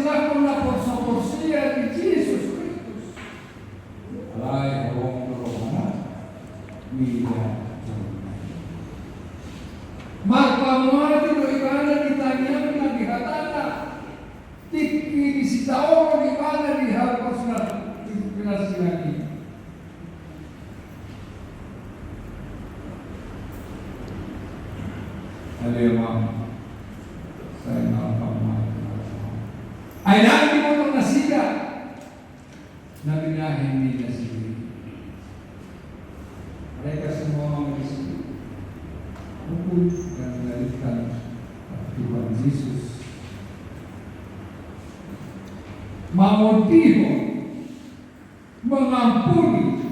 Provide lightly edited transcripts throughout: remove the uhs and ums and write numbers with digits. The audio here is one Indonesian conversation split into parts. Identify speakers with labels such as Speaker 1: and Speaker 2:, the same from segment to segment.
Speaker 1: sila con la porción de Jesús Cristo. Alay awong rohana mila. Magpamati do ibana di tanyang na dihatana. Tiki di sitao di ibana di harapos na pinasilagi. Alemang saya ay nabi mo itong nasiga na binahin nila sila. Mereka semua mengisi hukum dan mengalihkan Tuhan Yesus. Memotivo, mengampuni.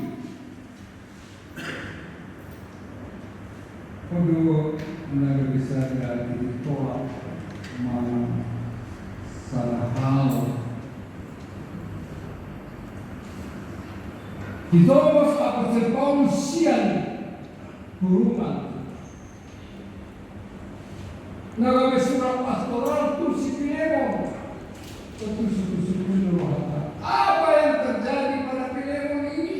Speaker 1: Kalau menaruh besar dari ditolak mana salah hal. Ditolak apa serpong sian hurungan. Naga surat pastoral tu si Filemon, tu apa yang terjadi pada Filemon ini?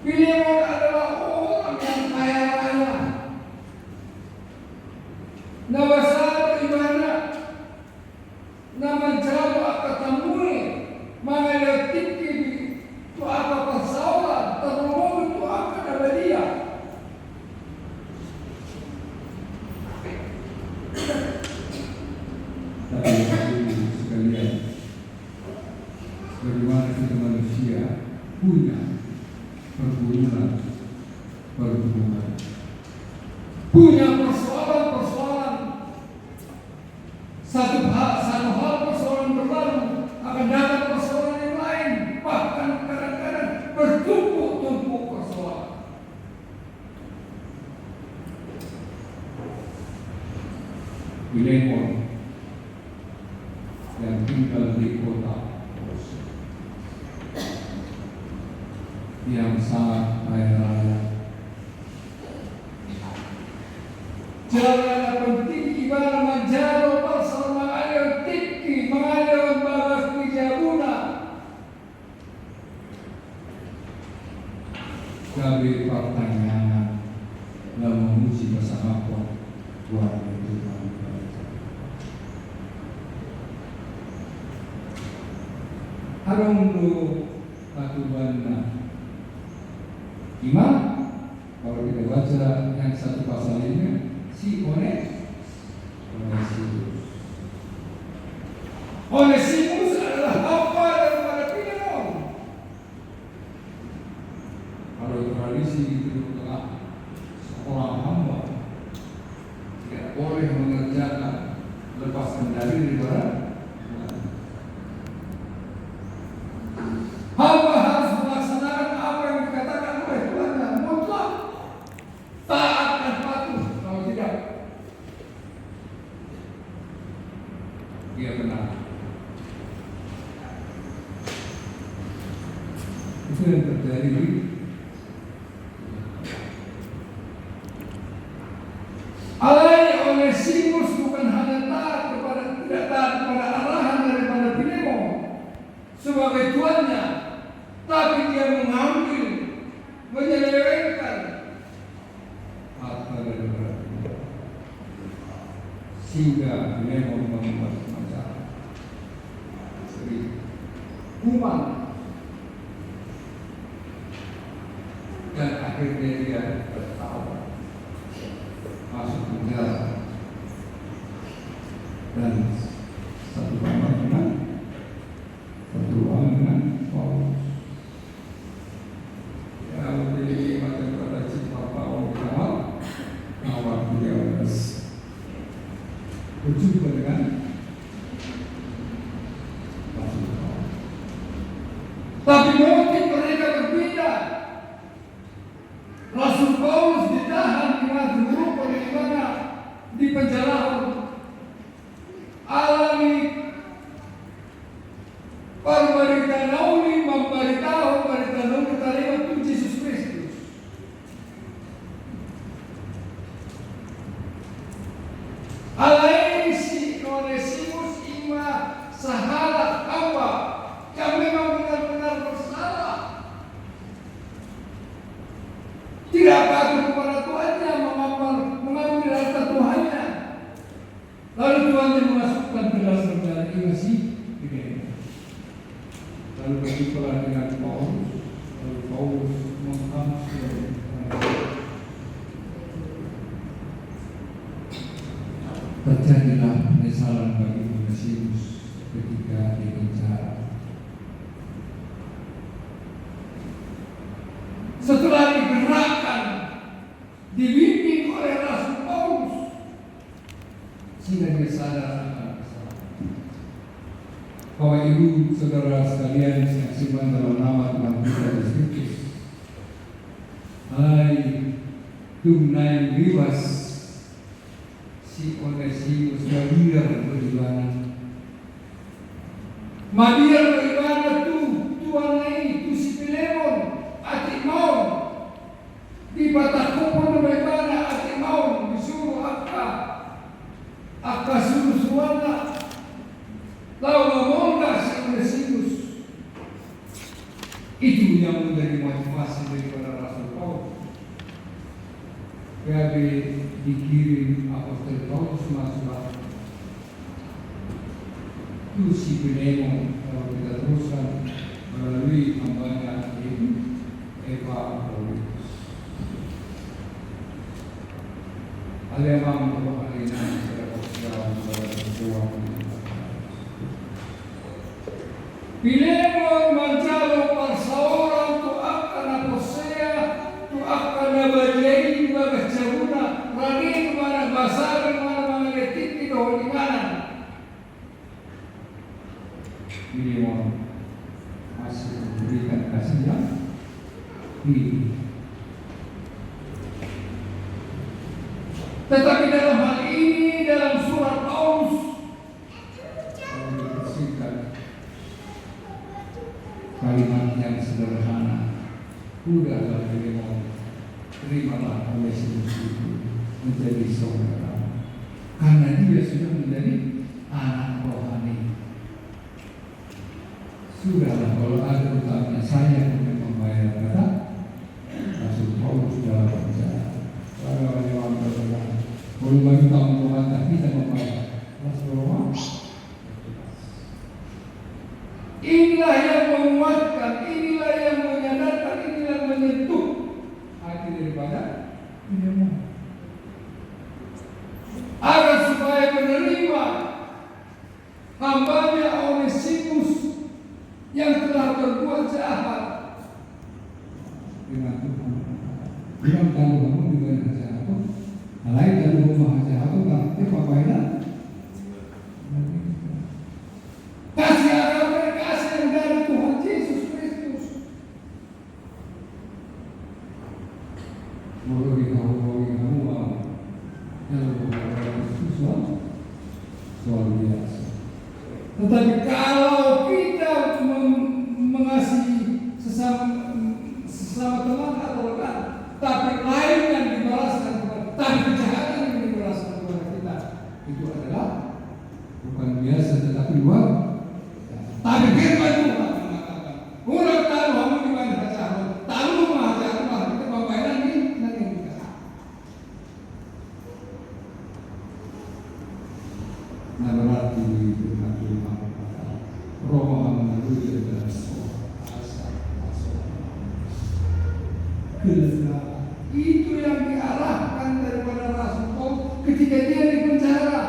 Speaker 1: Filemon adalah orang yang kaya raya. Nawasado imana naman jalo akatamui mangalatiki tu apa pasawa tanumong tu apa nabalia. Tapi sekalian, bagaimana kita manusia punya pergumulan, punya persoalan, satu hal persoalan berlalu akan datang persoalan yang lain, bahkan kadang-kadang bertumpuk-tumpuk persoalan. Filemon yang tinggal di kota yang sangat kaya raya. Jangan penting ibarat manjaro pasal mengalir tinggi, mengalir balas dijabuna. Kami pertanyaan dan memuji bersama Tuhan itu. Harung do atubanna iman. Kalau kita baca yang satu pasal ini, si Onesimus adalah hamba daripada Filemon. Kalau tradisi itu adalah seorang hamba tidak boleh mengerjakan lepas kendali daripada hamba harus melaksanakan apa yang dikatakan oleh Tuhan mutlak, taat dan patuh. Kalau tidak, dia benar. Itu yang terjadi. Alai Onesimus bukan hanya tidak taat kepada arahan daripada Filemon sebagai tuannya, tapi dia mengambil, menyelewengkan harta daripada Filemon, sehingga Filemon membuat masalah, kuman, dan akhirnya dia tertawa, masuk penjara, dan satu kamar dengan Paulus. Ya, menjadi macam pada cipta Paulus awal 13 berjumpa dengan Rasul Paulus. Tapi mungkin mereka berbeda. Rasul Paulus ditahan dengan dulu bagaimana di penjara, alami memberitahu keterima Tuhan Yesus Kristus. Alai terjadilah penyesalan bagi Onesimus ketika dipenjara. Setelah digerakkan, dibimbing oleh Rasul Paulus, sehingga dia sadar akan kesalahan. Bapak Ibu, saudara sekalian, saksikan dalam nama Tuhan kita Yesus Kristus. Hai, tunai bebas si Onesimus Madia beribadah. Madia beribadah Tuhan ini, tu si Filemon. Ati mau di Batakupon bagaimana ati mau disuruh akka suruh suara lalu ngomonglah si Onesimus. Itu yang menjadi motivasi daripada Rasul Paulus. Jadi dikirim apostol Paulus masuk itu si Filemon. Kalau kita teruskan melalui hambanya ini Eva Paulus. Alemang bahwa hari ini secara berjuang. Filemon mencalo perseorang tu akan aposea, tu akan nabajai bagas cabuna, radin mana basar mana letik di doholimanan. Filemon masih memberikan kasihnya. Tetapi dalam hal ini, dalam surat Paulus, kalau dibersihkan kalimat yang sederhana, udahlah Filemon, terimalah Onesimus itu menjadi saudara, karena dia sudah menjadi anak rohani. Sudahlah, kalau ada utangnya saya untuk membayar kata Rasul Paulus dalam penjara. Orang-orang yang berdoa, boleh bagi kamu Tuhan, tapi tidak membayar. Rasulullah. Inilah yang menguatkan, inilah yang menyadarkan, inilah yang menyentuh hati daripada Filemon. Agar supaya menerima hambanya Onesimus yang telah berbuat jahat dengan Tuhan. Bilang kalau kamu dibayar jahat, lain kalau rumah jahat, nanti apa kasih akan kasih yang dari Tuhan Yesus Kristus. Mau kamu soal biasa. Tetapi kalau kita mengasihi sesama teman atau rekan, tapi lain yang dibalaskan kepada, tapi kejahatan yang dibalaskan kepada kita, itu adalah bukan biasa tetapi luar. Tapi firman Tuhan mengatakan, orang tahu kamu di mana jahat, tahu mah jahat, kita pembayaran ini nanti kita. Nah berarti firman Tuhan Roma melalui adalah itu yang diarahkan daripada Rasul Paulus ketika dia di penjara.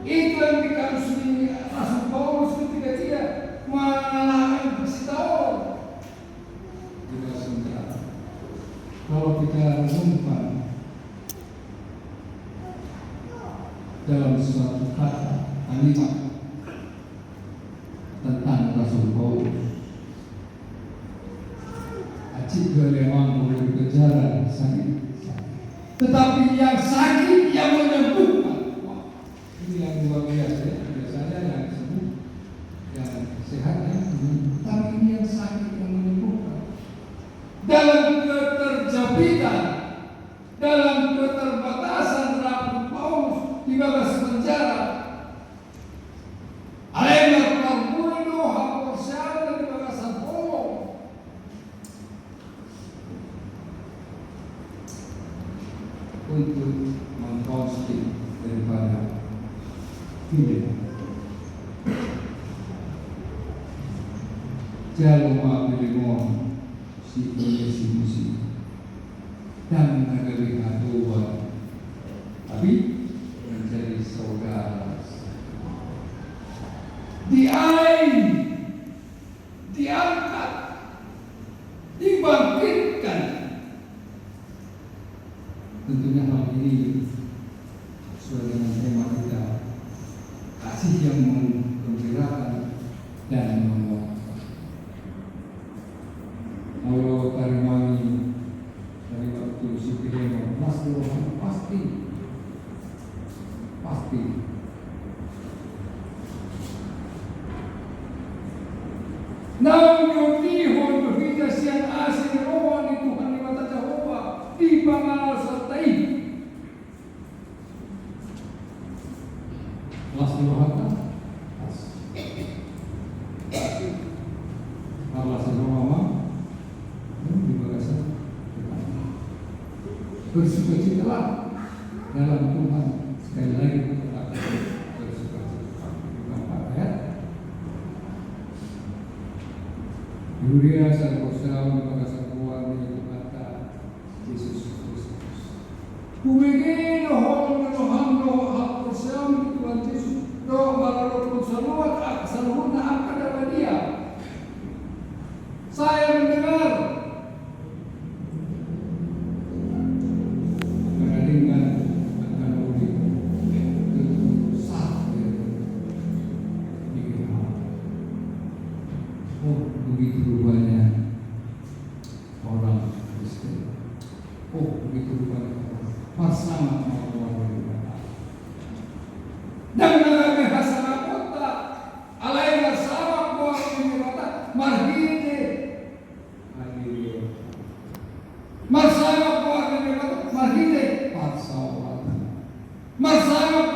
Speaker 1: Itu yang dikasih Rasul Paulus ketika dia mengalami persidangan. Kita sementara. Kalau kita renungkan dalam suatu kata kalimat tentang Rasul Paulus, jika memang boleh berjalan sakit, tetapi yang sakit yang menyembuhkan. Wah, ini yang luar biasa ya. Biasanya yang sembuh, yang sehat yang sembuh, tapi ini yang sakit yang menyembuhkan. Dalam keterjapitan, dalam keterbatasan Rasul Paulus di bagas penjara, Alemar Parmulido Haporsial di bagasan Polo. Untuk mengkonsumsi daripada Filemon. Jalma Filemon si Onesimus dan menghadapi atuan tapi menjadi saudara. Diain, diangkat, dibangkitkan. Tentunya hal ini sesuai dengan tema kita, kasih yang menggembirakan dan menguatkan. Kalau Karimani dari waktu Sukireno pasti namun yung tihon berbeda siang asin rohan ni Tuhan di mata Jehovah di pangalan sertai kelas rohan Allah Subhanahu di bahasa bersukacitalah dalam Tuhan. Sekali lagi kita bersukacita. Ayat Yuria sang Kosaw magkasang buwan ni Tumata Jesus Kristus. Humigin o hong no Kosaw ni Tuhan Jesus. Do malalot sa luwag at sa luhod na ang kadawaniya. Saya mendengar dengan akan unik itu satu begitu banyak orang Kristen, begitu banyak orang bersama orang dan mengalami hasanah kota alai bersama kuat menyebata marhide bersama kuat menyebata marhide pasawatan bersama